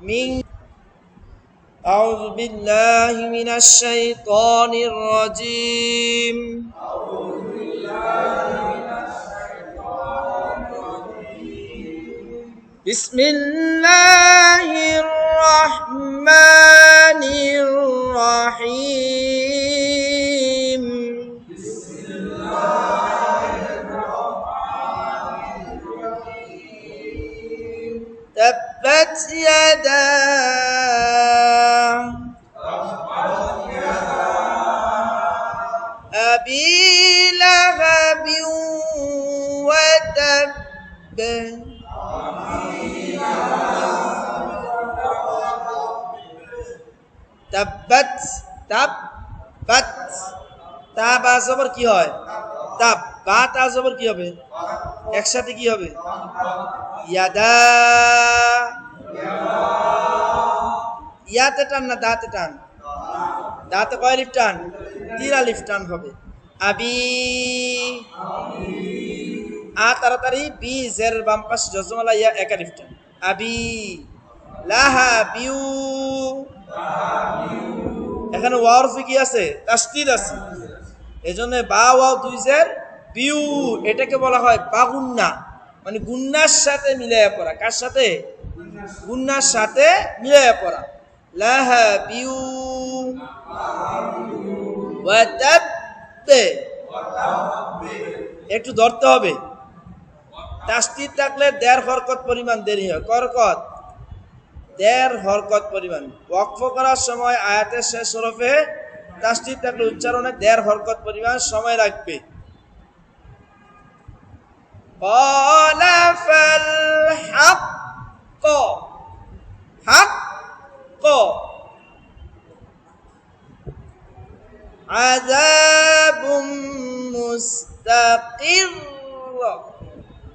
মিন أعوذ بالله من الشيطان الرجيم بسم الله الرحمن الرحيم تبت يدا أبي لهب وتب তাব্বাত তাব্বাত তা বা জবর কি হয় তাব বা তা জবর কি হবে একসাথে কি হবে ইয়াদা ইয়াতে টান না দাতে টান দাতে কয় লিফ টান তিন আলিফ টান হবে আবি আ তাড়াতাড়ি বি জের বাম পাশে জজমালা ইয়া এক আলিফ টান আবি লাহা বিউ এখানে ওয়ার কি আছে তাসদীদ আছে এজন্য বা ওয়াও দুই জের বিউ এটাকে বলা হয় বাগুন্না মানে গুন্নার সাথে মিলায়া পড়া কার সাথে গুন্নার সাথে মিলায়া পড়া লাহা বিউ ওয়া তাব্বে একটু ধরতে হবে তাসদীদ থাকলে দেড় হরকত পরিমাণ দেরি হয় করকত দেড় হরকত পরিমাণ ওয়াকফ করার সময় আয়াতের শেষ হরফে তাসদীদ থাকলে উচ্চারণে দেড় হরকত পরিমাণ সময় লাগবে ক্বালা ফাল হাক্ক হাক্ক আযাবুম মুস্তাকির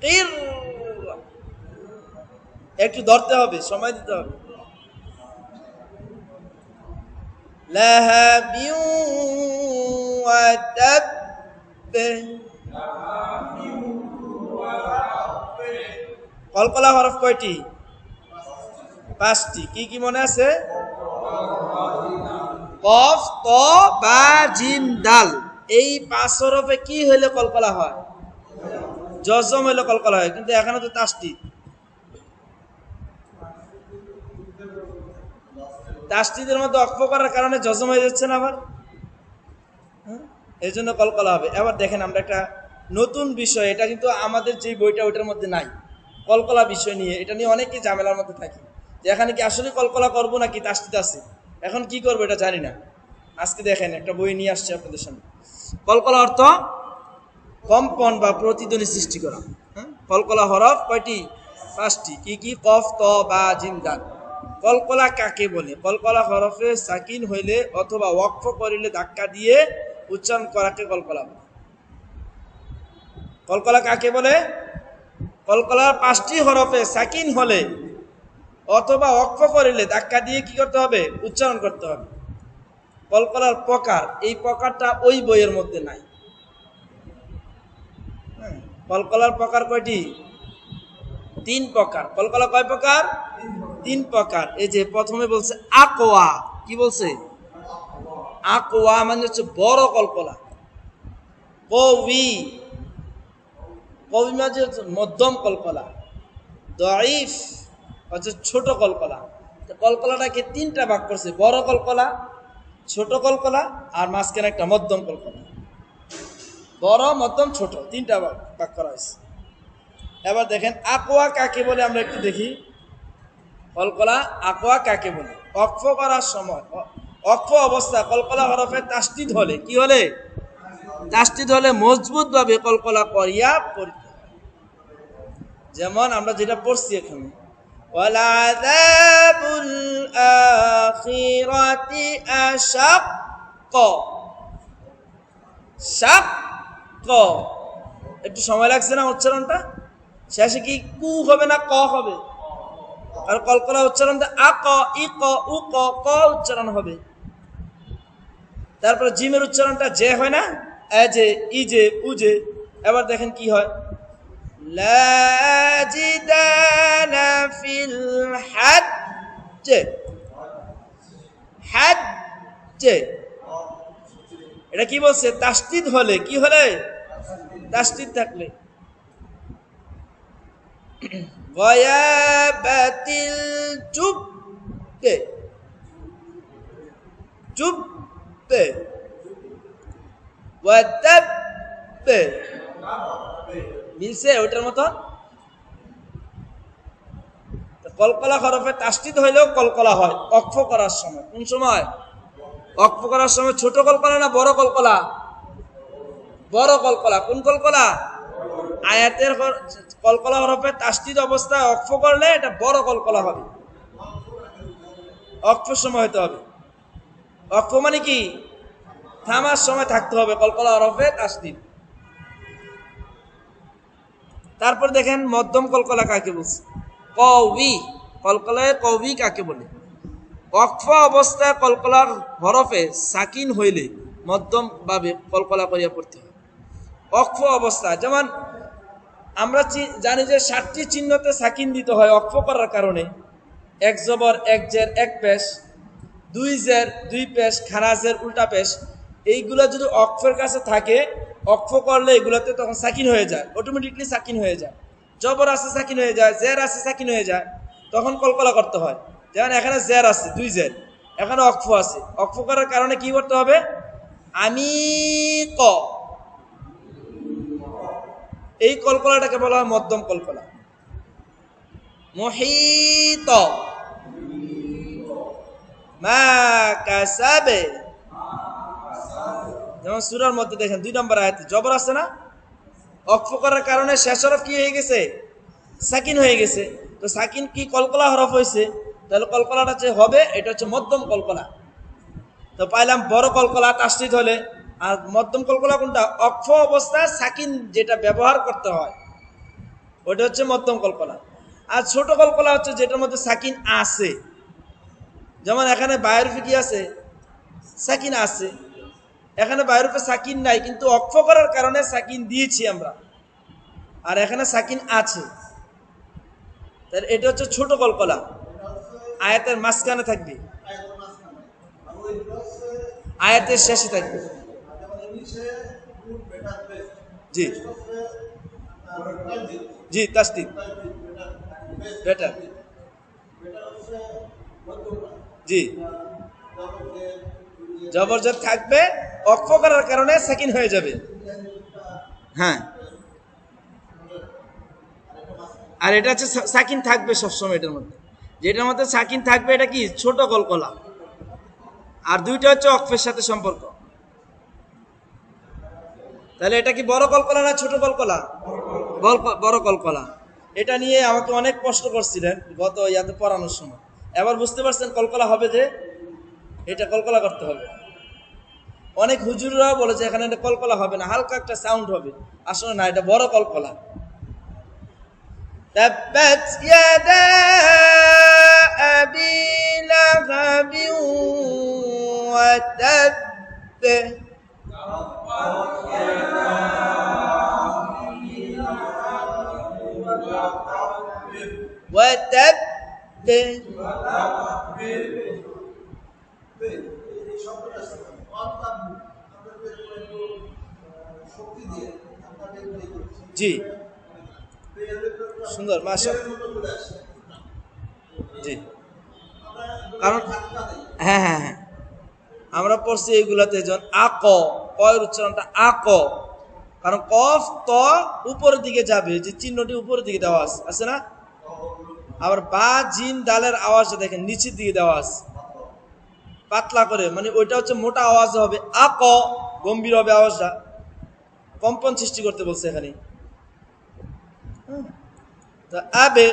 কির একটু ধরতে হবে সময় দিতে হবে লাহাবিউ ওয়া তাব কলকলা হরফ কয়টি পাঁচটি কি কি মনে আছে কফ ত বা জিম দাল এই পাঁচ হরফে কি হইলে কলকলা হয় জজম হইলে কলকলা হয় কিন্তু এখানে তো তাসদীদ তাসদীদের মধ্যে ওয়াকফ করার কারণে জজম হয়ে যাচ্ছে না আবার এই জন্য কলকলা হবে এবার দেখেন আমরা একটা নতুন বিষয় এটা কিন্তু আমাদের যে বইটা ওইটার মধ্যে নাই কলকলা বিষয় নিয়ে এটা নিয়ে অনেকেই ঝামেলার মধ্যে থাকি যে এখানে কি আসলে কলকলা করবো নাকি তাসদীদ আছে এখন কি করবো এটা জানি না আজকে দেখেন একটা বই নিয়ে আসছে আপনাদের সামনে কলকলা অর্থ কম্পন বা প্রতিধ্বনি সৃষ্টি করা কলকলা হরফ কয়টি পাঁচটি কি কি কফ ত বা জিম দাল কলকলা কাকে বলে কলকলা হরফে সাকিন হইলে অথবা ওয়াকফ করিলে ধাক্কা দিয়ে উচ্চারণ করাকে কলকলা বলে কলকলা কাকে বলে কলকলার পাঁচটি হরফে সাকিন হলে অথবা ওয়াকফ করিলে ধাক্কা দিয়ে কি করতে হবে উচ্চারণ করতে হবে কলকলার প্রকার এই প্রকারটা ওই বইয়ের মধ্যে নাই কলকলার প্রকার কয়টি তিন প্রকার কলকলা কয় প্রকার তিন প্রকার এই যে প্রথমে বলছে আকওয়া কি বলছে আকওয়া মানে হচ্ছে বড় কলকলা কওয়ি কওয়ি মানে হচ্ছে মধ্যম কলকলা দাঈফ হচ্ছে ছোট কলকলা কলকলাটাকে তিনটা ভাগ করছে বড় কলকলা ছোট কলকলা আর মাঝখানে একটা মধ্যম কলকলা বড় মধ্যম ছোট তিনটা ভাগ করা হয়েছে এবার দেখেন আকওয়া কাকে বলে আমরা একটু দেখি কলকলা আকওয়া কাকে বলে ওয়াকফ করার সময় ওয়াকফ অবস্থা কলকলা হরফে তাসদীদ হলে কি হলে তাসদীদ হলে মজবুত ভাবে কলকলা করিয়া পড়তে যেমন আমরা যেটা পড়ছি এখানে ওয়ালা আযাবুল আখিরাতি আশাক্ক শাক্ক একটু সময় লাগছে না উচ্চারণটা শেষে কি কু হবে না ক হবে আর কলকলা উচ্চারণটা আক ইক উক ক উচ্চারণ হবে তারপর জিমের উচ্চারণটা যে হয় না এজে ইজে উজে এবার দেখেন কি হয় লা জিদালা ফিল হজ্জে, হজ্জে। এটা কি বলছে? তাসদীদ হলে, কি হলে? তাসদীদ থাকলে। গয়াবাতিল জুব্বে, জুব্বে, ওয়াদাব্বে, মিলছে ওইটার মতো? কলকলা হরফে তাসদীদ হইলেও কলকলা হয় অক্ফ করার সময়। কোন সময়? অক্ফ করার সময়। ছোট কলকলা না বড় কলকলা? বড় কলকলা। কোন কলকলা? আয়াতের কলকলা হরফে তাসদীদ অবস্থায় অক্ফ করলে এটা বড় কলকলা হবে, অক্ফ সময় হতে হবে। অক্ফ মানে কি? থামার সময় থাকতে হবে কলকলা হরফে তাসদীদ। তারপর দেখেন মধ্যম কলকলা কাকে বলছে? কওয়ি। কলকলায় কওয়ি কাকে বলে? অক্ফ অবস্থায় কলকলার হরফে সাকিন হইলে মধ্যম ভাবে কলকলা করিয়া পড়তে হয় অক্ফ অবস্থায়। যেমন আমরা জানি যে 7টি চিহ্নতে সাকিন দিতে হয় অক্ফ করার কারণে। এক জবর, এক জের, এক পেশ, 2 জের, 2 পেশ, খারাজের উল্টা পেশ। এইগুলো যদি অক্ফের কাছে থাকে, অক্ফ করলে এগুলোতে তখন সাকিন হয়ে যায়, অটোমেটিকলি সাকিন হয়ে যায়। জবর আছে সাকিন হয়ে যায়, জের আছে সাকিন হয়ে যায়, তখন কলকলা করতে হয়। যেমন এখানে জের আছে, 2 জের, এখানে অক্ফ আছে। অক্ফ করার কারণে কি করতে হবে? আমি ক, এই কলকলাটাকে বলা হয় মধ্যম কলকলা। মুহিত, মা কাসাবে। যেমন সূরার মধ্যে দেখেন 2 নম্বর আয়াতে জবর আছে না? অক্ফ করার কারণে শেষ হরফ কি হয়ে গেছে? সাকিন হয়ে গেছে। তো সাকিন কি কলকলা হরফ হয়েছে, তাহলে কলকলাটা যে হবে এটা হচ্ছে মধ্যম কলকলা। তো পাইলাম বড় কলকলা তাসদীদ হলে। আর মধ্যম কলকলা কোনটা? অক্ফ অবস্থায় সাকিন যেটা ব্যবহার করতে হয় ওটা হচ্ছে মধ্যম কলকলা। আর ছোট কলকলা হচ্ছে যেটার মধ্যে সাকিন আছে। যেমন এখানে বায়রফে কি আছে? সাকিন আছে। এখানে বায়রফে সাকিন নাই, কিন্তু অক্ফ করার কারণে সাকিন দিয়েছি আমরা, আর এখানে সাকিন আছে। তাহলে এটা হচ্ছে ছোট কলকলা, আয়াতের মাঝখানে থাকবে, আয়াতের শেষে থাকবে। জি জি, তাসদীদ বেটার। জি, জবরজের থাকবে, অক্ফ করার কারণে সাকিন হয়ে যাবে। হ্যাঁ, আর এটা হচ্ছে সাকিন থাকবে সবসময় এটার মধ্যে। যেটার মধ্যে সাকিন থাকবে এটা কি? ছোট কলকলা। আর দুইটা হচ্ছে অক্ফের সাথে সম্পর্ক। তাহলে এটা কি বড় কলকলা না ছোট কলকলা? বড় কলকলা। এটা নিয়ে আমাকে অনেক কষ্ট করছিলেন গত ইয়াতে পড়ানোর সময়। এবার বুঝতে পারছেন কলকলা হবে যে এটা কলকলা করতে হবে। অনেক হুজুররাও বলে যে এখানে এটা কলকলা হবে না, হালকা একটা সাউন্ড হবে। আসলে না, এটা বড় কলকলা। তাব্বাত ইয়াদা আবি লাহাবিন ওয়া তাব, ওয়া তাব। জি, সুন্দর, মাশাআল্লাহ। জি, কারণ হ্যাঁ হ্যাঁ হ্যাঁ, আমরা পড়ছি এইগুলাতে যখন আক, কয়ের উচ্চারণটা আক, কারণ কফ ত উপরের দিকে যাবে, যে চিহ্নটি উপরের দিকে দেওয়া আছে না? আবার বা জিম দালের আওয়াজটা দেখেন নিচের দিকে দেওয়া আছে পাতলা করে, মানে ওইটা হচ্ছে মোটা আওয়াজ হবে। আক গম্ভীর হবে আওয়াজটা, কম্পন সৃষ্টি করতে বলছে এখানে। তো আবে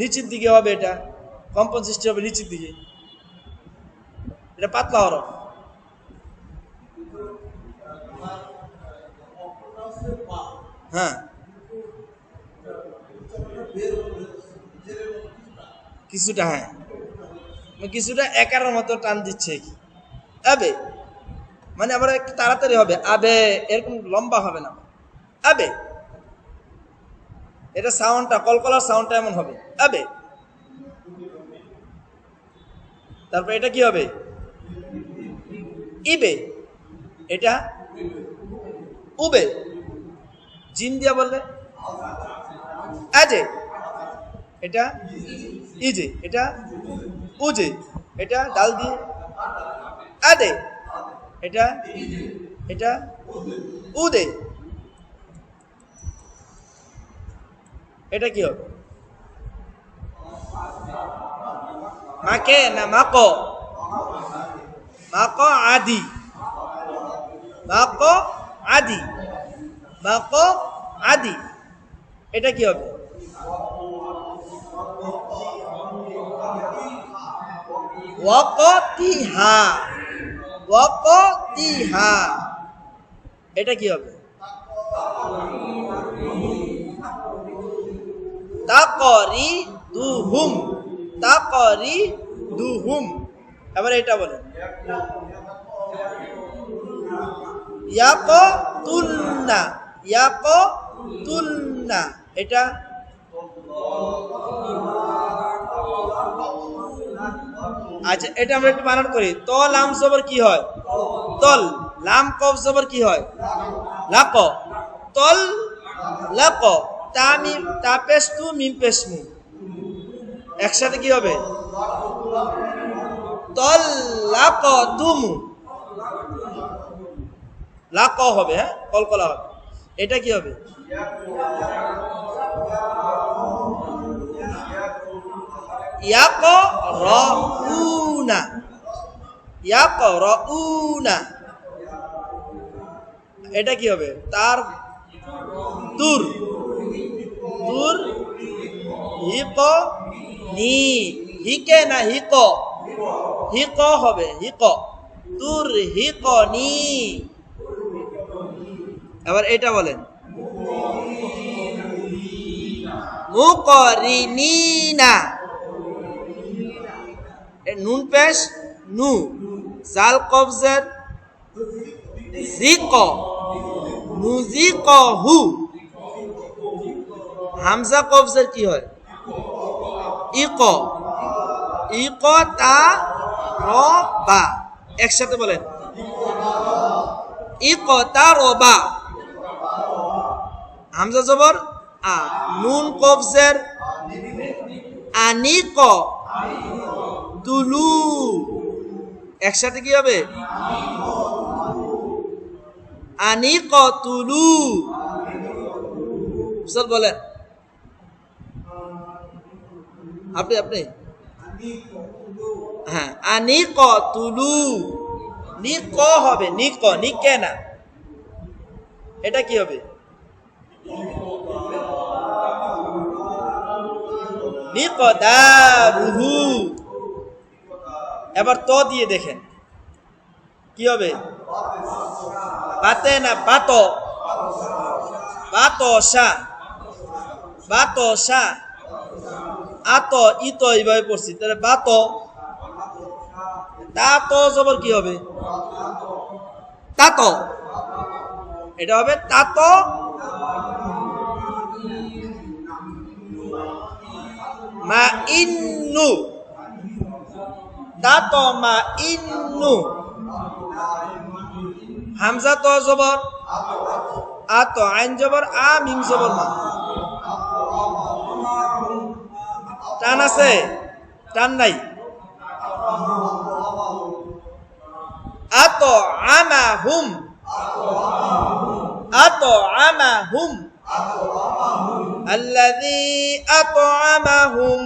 নিচের দিকে হবে, এটা কম্পন সৃষ্টি হবে নিচের দিকে, এটা পাতলা হরফ। হ্যাঁ, কিছুটা, হ্যাঁ কিছুটা একারের মতো টান দিচ্ছে কি আবে, মানে আবার একটু তাড়াতাড়ি হবে। আবে এরকম লম্বা হবে না, আবে। এটা সাউন্ডটা, কলকলার সাউন্ডটা এমন হবে, আবে। তারপর এটা কি হবে? ইবে। এটা উবে। জিম দিয়া বললে আজে। এটা ইজে। এটা উজে। এটা ডাল দিয়ে আদে। এটা এটা উদে। এটা কি হবে? মাকে না মাকো? মাকো আদি। মাকো আদি। মাকো আদি। এটা কি হবে? ওয়াকতিহা। ওয়াকতিহা। এটা কি হবে? তাকরিদুহুম। তাকরিদুহুম। এবার এটা বলেন ইয়াকতুলনা। ইয়াকতুলনা। এটা আচ্ছা, এটা আমরা একটু বানান করি। ত লাম জবর কি হয়? তল। লাম কফ জবর কি হয়? লাক। তল লাক। তা মিম, তা পেশ তু, মিম পেশ মু, একসাথে কি হবে? তল লাক তুমু। লাক হবে, হ্যাঁ, কলকলা হবে। এটা কি হবে? ইয়াকরাউনা। ইয়াকরাউনা। এটা কি হবে? তার তুর। তুর হিক নি। হিকে না হিক? হিক হবে। হিক। তুর হিক নি। এবার এটা বলেন মুকরিনিনা। নুন পেশ নু। জাল কবজের জিক। নুজিকহু। হামজা কবজের কি হয়? ইক। ইক তা রবা। একসাথে বলেন ইক তা রবা। হামজা জবর আ। নুন কবজের আনিক। তুলু। একসাথে কি হবে? আনিক তুলু। বলেন আপনি হ্যাঁ, আনিক তুলু। নিক হবে। নিক। নিকে না। এটা কি হবে? নিকদারুহু। এবার তো দিয়ে দেখেন কি হবে? বাতে না বাত। বাতসা। বাতসা। আত ইত এইভাবে পড়ছি, তাহলে বাত। তা তো জবর কি হবে? তাত। এটা হবে তাত। মা ইন্নু। তাত মা ইন্নু। হামজা তো জবর আত। আইন জবর আ। মিম জবর মা। টান আছে? টান নাই। আত আমাহুম। আত আমাহুম। আল্লাযী আত'আমাহুম।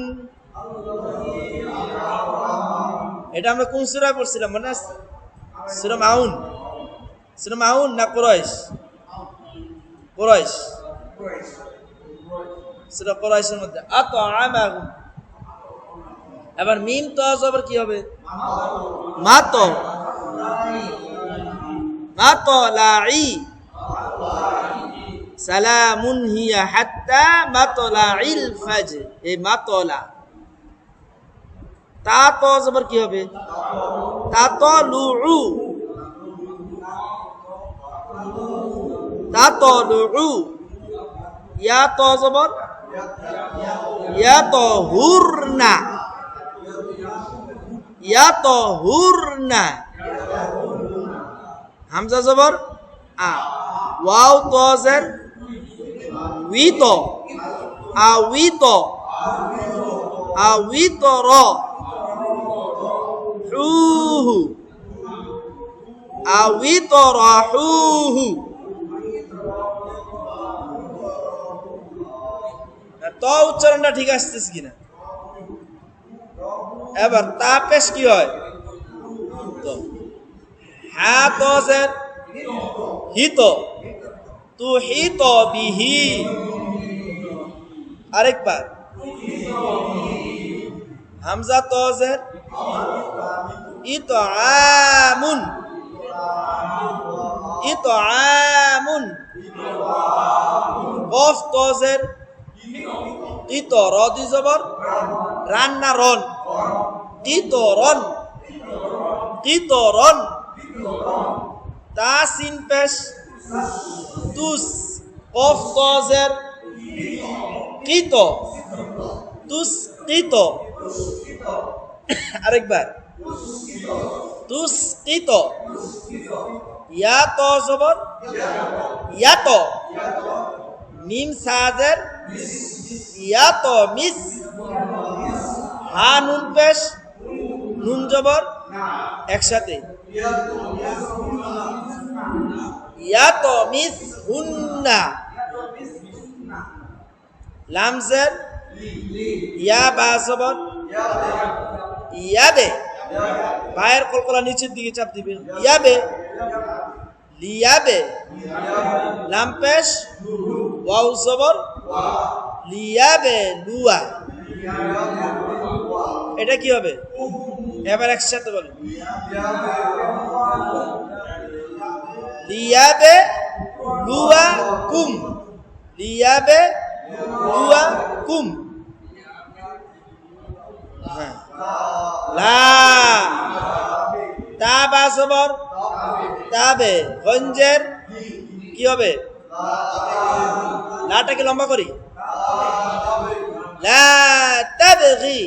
এটা আমরা কোন সূরায় পড়ছিলাম মনে আছে? সূরা মাউন। সূরা মাউন না কুরাইশ? কুরাইশ। সূরা কুরাইশের মধ্যে আত'আমাহুম। এবার মিম তো জবর কি হবে? মাত। মাতলাই। সালামুন হিয়া হাত্তা মাতলাইল ফাজর। এই মাতলা। তা তো জবর কি হবে? তাতলু। তাতলু। ইয়া তো জবর ইয়াতহুরনা। ইয়াতহুরনা হামজা জবর আ ওয়াও তো জের উইত আউইত আউইতর হুহু আউইতরাহুহু তো উচ্চারণটা ঠিক আসতেছে কিনা এবার তা পেশ কি হয় তো হা তো জের হিত তু হিত বিহি আরেকবার হামজা তো জের ইতআমুন ইতআমুন কফ তো জের ইত র দুই জবর রান্না রন ইতরন ইতরন তা সিন পেশ তুস কফ তো জের কিত তুস কিত আরেকবার তুস কিত ইয়া তো জবর ইয়াত মিম সাজের ইয়াত মিস হা নুন পেশ নুন জবর একসাথে ইয়াত মিস হুন্না লামজের ইয়া বা জবর ইয়াবে বায়ের কলকলা নিচের দিকে চাপ দিবে ইয়াবে লিয়াবে লাম পেশ ওয়াও জবর লিয়াবে লুয়া এটা কি হবে এবার একসাথে বলেন লিয়াবে লুয়া কুম লিয়াবে লুয়া কুম হ্যাঁ লা তা বা জবর তাবে গঞ্জের কি হবে লাটাকে লম্বা করি লা তাবগি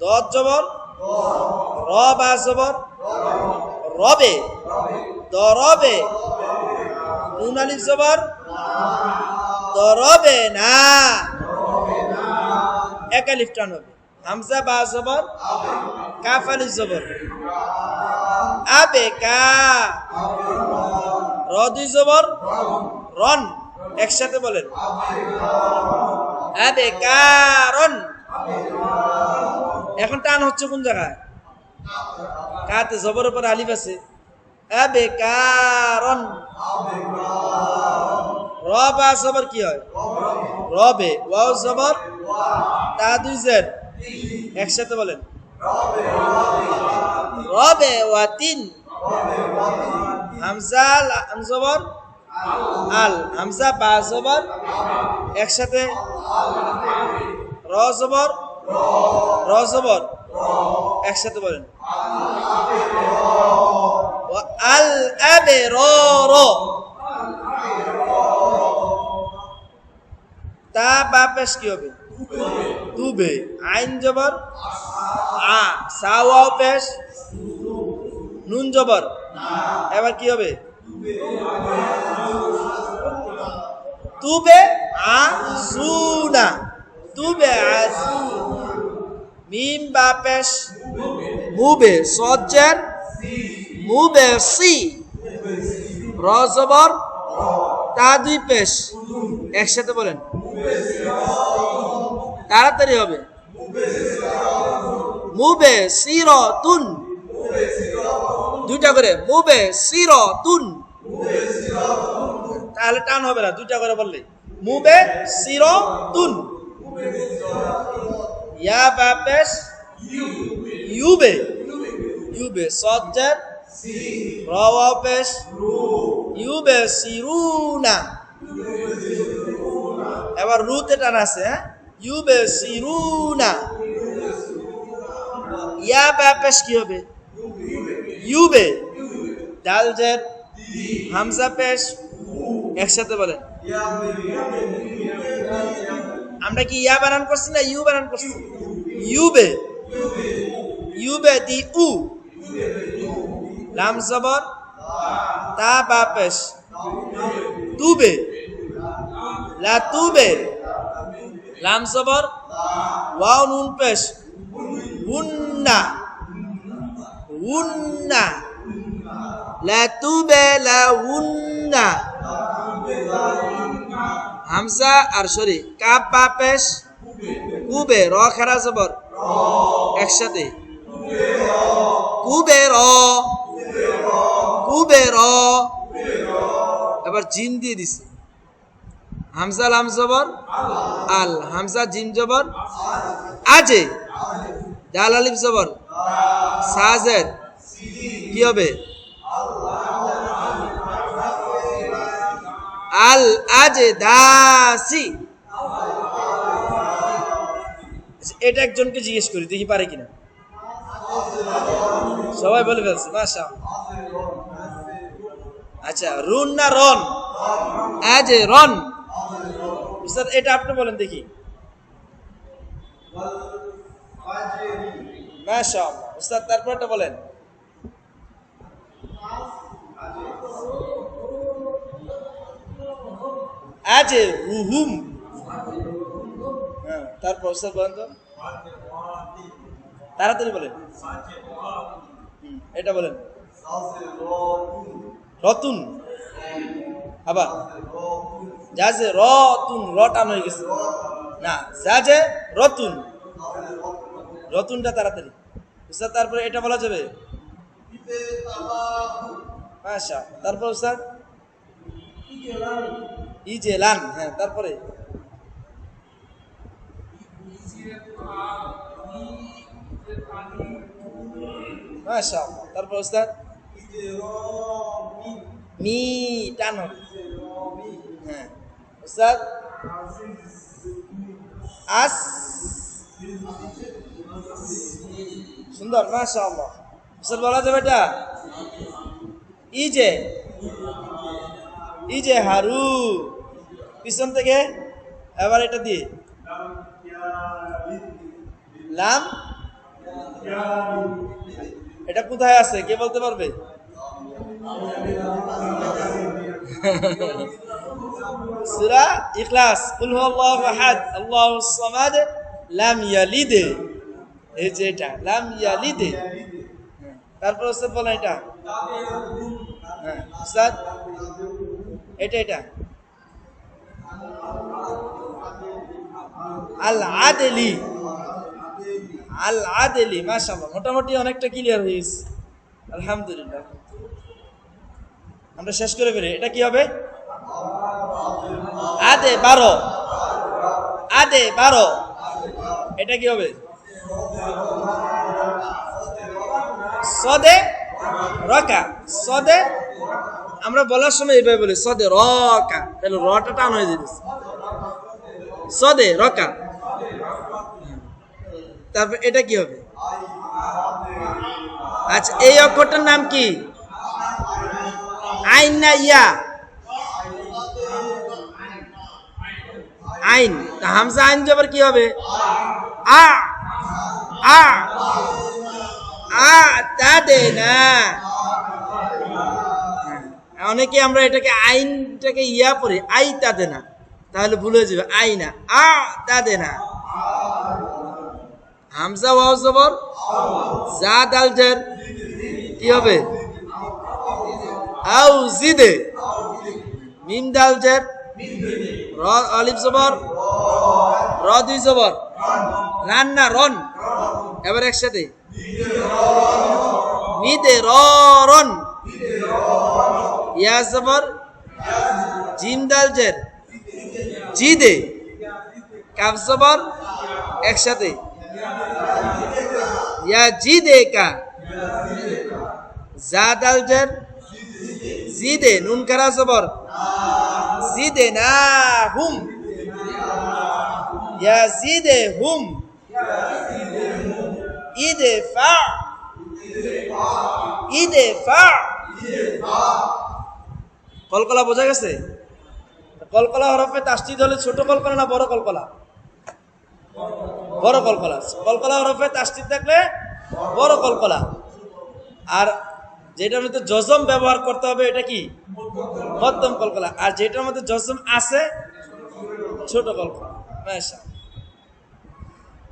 দত জবর র বা জবর রবে দরবে নুন আলিফ জবর দরবে না এক আলিফ টান হবে হামজা বা জবর কাফ আলিফ জবর আবে কা র দুই জবর রন একসাথে বলেন আবে কারন এখন টান হচ্ছে কোন জায়গায় কাতে জবর উপর আলিফ আছে আবে কারন র বা জবর কি হয় রবে ওয়াও জবর তা দুই জের একসাথে বলেন রবে ওয়াতিন হামজা জবর আল হামজা বা জবর একসাথে র জবর র জবর একসাথে বলেন আল আবে র র তা বা পেশ কি হবে তুবে আইন জবর আ সাওয়াও পেশ নুন জবর এবার কি হবে তুবে আসুনা তুবে আসু মিম বা পেশ মুবে সজ্জার মুবে সি র জবর তা দুই পেশ একসাথে বলেন তাড়াতাড়ি হবে মুবে সিরতুন দুইটা করে মুবে সিরতুন তাহলে টান হবে না দুইটা করে বললে মুবে সিরতুন ইয়া বা পেশ ইউবে ইউবে সজ্জার র ওয়াও পেশ ইউবে সিরুনা এবার রুতে টান আছে হ্যাঁ ইউবে সিরুনা ইয়া বা পেশ কি হবে ইউবে ডাল জের হামজা পেশ একসাথে বলেন আমরা কি ইয়া বানান করছি না ইউ বানান করছি ইউবে ইউবেদি উ লাম জবর তা বা পেশ তুবে লা তুবে লাম জবর ওয়াও নুন পেশ উন্না উন্না লা তুবে লা উন্না হামজা আর সরি কাপ বা পেশ কুবে র খারা জবর একসাথে কুবে র কুবে র এবার জিম দিয়ে দিছে হামজা লাম জবর আল হামজা জিম জবর আজে দাল আলিফ জবর সাজের কি হবে আল আজে দাসি এটা একজনকে জিজ্ঞেস করি দেখি পারে কিনা সবাই বলে ফেলছে মাশাআল্লাহ আচ্ছা রুন না রন আজে রন উস্তাদ এটা আপনি বলেন দেখি মাশাআল্লাহ উস্তাদ তারপরটা বলেন আজে রুহুম হ্যাঁ তারপর উস্তাদ বলেন তো তাড়াতাড়ি বলেন এটা বলেন রতুন আবার যাজে রতুন রটান হয়ে গেছে না যাজে রতুন রতুনটা তাড়াতাড়ি উস্তাদ তারপরে এটা বলা যাবে মাশা তারপর উস্তাদ ইজেলান হ্যাঁ তারপরে মাশা তারপর উস্তাদ মি টান হ্যাঁ উস্তাদ আস সুন্দর মাশাআল্লাহ উস্তাদ বলা যাবে এটা ইজে হারু পিছন থেকে এবার এটা দিয়ে লাম এটা কোথায় আছে কে বলতে পারবে সূরা ইখলাস কুল হুয়াল্লাহু আহাদ আল্লাহুস সামাদ লাম ইয়ালিদ এই যে এটা লাম ইয়ালিদ তারপর উস্তাদ বলেন এটা হ্যাঁ উস্তাদ এটা আল আদলি মাশাআল্লাহ মোটামুটি অনেকটা ক্লিয়ার হয়েছে আলহামদুলিল্লাহ আমরা শেষ করে ফেলি এটা কি হবে আদে 12 এটা কি হবে সদে রকা সদে আমরা বলার সময় এইভাবে বলি সদে রকা তাহলে রটা টান হয়ে যেতেছে সদে রকা তারপর এটা কি হবে আচ্ছা এই অক্ষরটার নাম কি আইন না ইয়া আইন হামজা আইন জবর কি হবে আ আ আ তা দে না অনেকে আমরা এটাকে আইনটাকে ইয়া পড়ি আই তা দে না তাহলে ভুল হয়ে যাবে আইনা আ তা দে না হামজা ওয়াও জবর জা দাল জার কি হবে আউ জিদে মিম দাল জার র আলিফ জবর র দুই জবর রান না রন এবার একসাথে মিদে রন ইয়া জবর জিম দাল জার জিদে কাফ জবর একসাথে या जीदे का जादाल जर जीदे नून करा जबर जीदे ना हुम या जीदे हुम इदे फा কলকলা বোঝা গেছে কলকলা হরফে তাসদিদ হলে ছোট কলকলা না বড় কলকলা বড় কলকলা। কলকলা হরফে তাসদীদ থাকলে বড় কলকলা। আর যেটার মধ্যে জজম ব্যবহার করতে হবে এটা কি? মধ্যম কলকলা। আর যেটার মধ্যে জজম আছে ছোট কলকলা। মাশাআল্লাহ।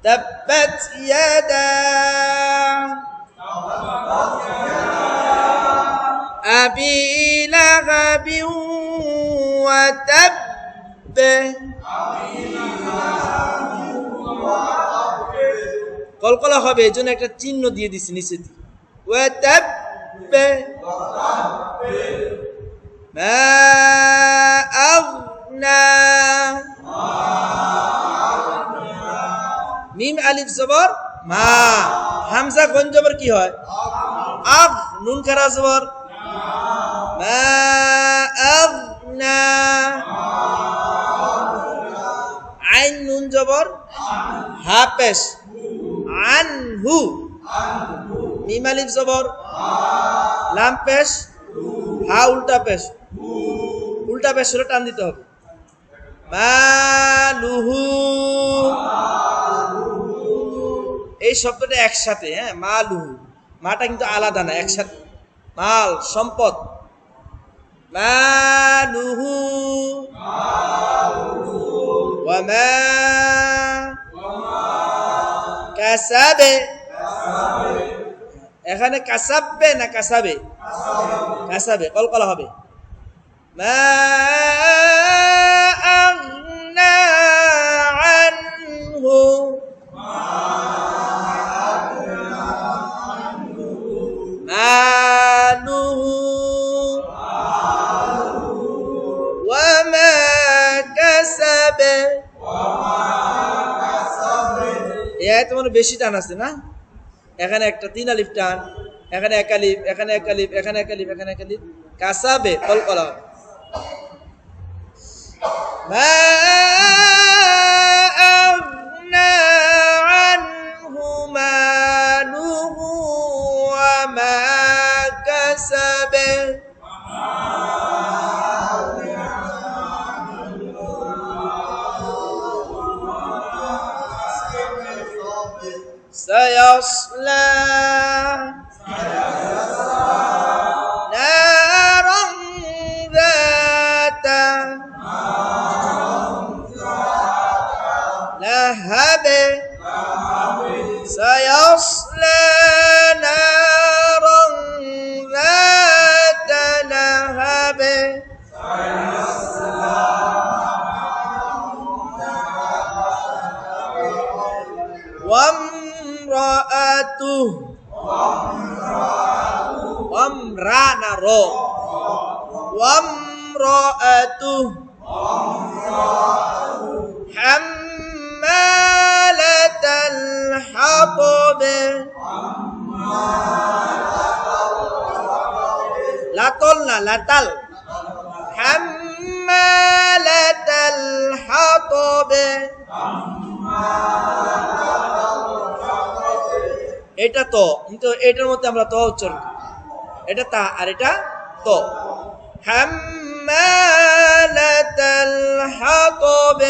তাব্বাত ইয়াদা আবি লাহাবি ওয়া তাব্ব। কলকলা হবে এই জন্য একটা চিহ্ন দিয়ে দিছি নিচে দিয়ে। ওয়া তাব্ব মা আগনা। মিম আলিফ জবর মা, হামজা কোন জবর কি হয়? আগ। নুন খারা জবর মা আগনা। আইন নুন জবর হা পেশ আনহু। মিম আলিফ জবর লাম পেশ হা উল্টা পেশ, উল্টা পেশ হলে টান দিতে হবে। মালুহু। এই শব্দটা একসাথে, হ্যাঁ, মালুহু। মাটা কিন্তু আলাদা না, একসাথে। মাল সম্পদ। মালুহু ওয়া মা কাসাবে। এখানে কাসাবে না কাসাবে? কাসাবে। কলকলা হবে মা আগনা আনহু। মালুহু ওয়া মা কাসাবে। এই তোমার বেশি টান আছে না? এখানে একটা 3 আলিফ টান, এখানে 1 আলিফ, এখানে 1 আলিফ, এখানে 1 আলিফ, এখানে 1 আলিফ। কাসাবে কলকলা। মা আগনা আনহু মালুহু ওয়া মা কাসাবে। سيصلى نارا ذات لهب. سيصلى نارا ذات لهب. وامرأته وامرأنا رو وامرأته حمالة الحطب. لا تلنا لا تل. حمالة الحطب. এটা তো, কিন্তু এটার মধ্যে আমরা তো উচ্চারণ করি। এটা তা আর এটা তো। হাম্মালাতাল হাতাব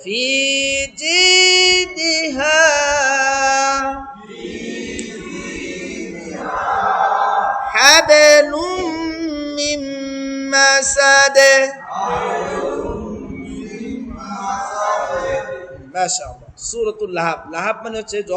ফি জিদিহা হাবলুম মিন মাসাদ। মাশাআল্লাহ। সূরাতুল লাহাব। লাহাব মানে হচ্ছে জল।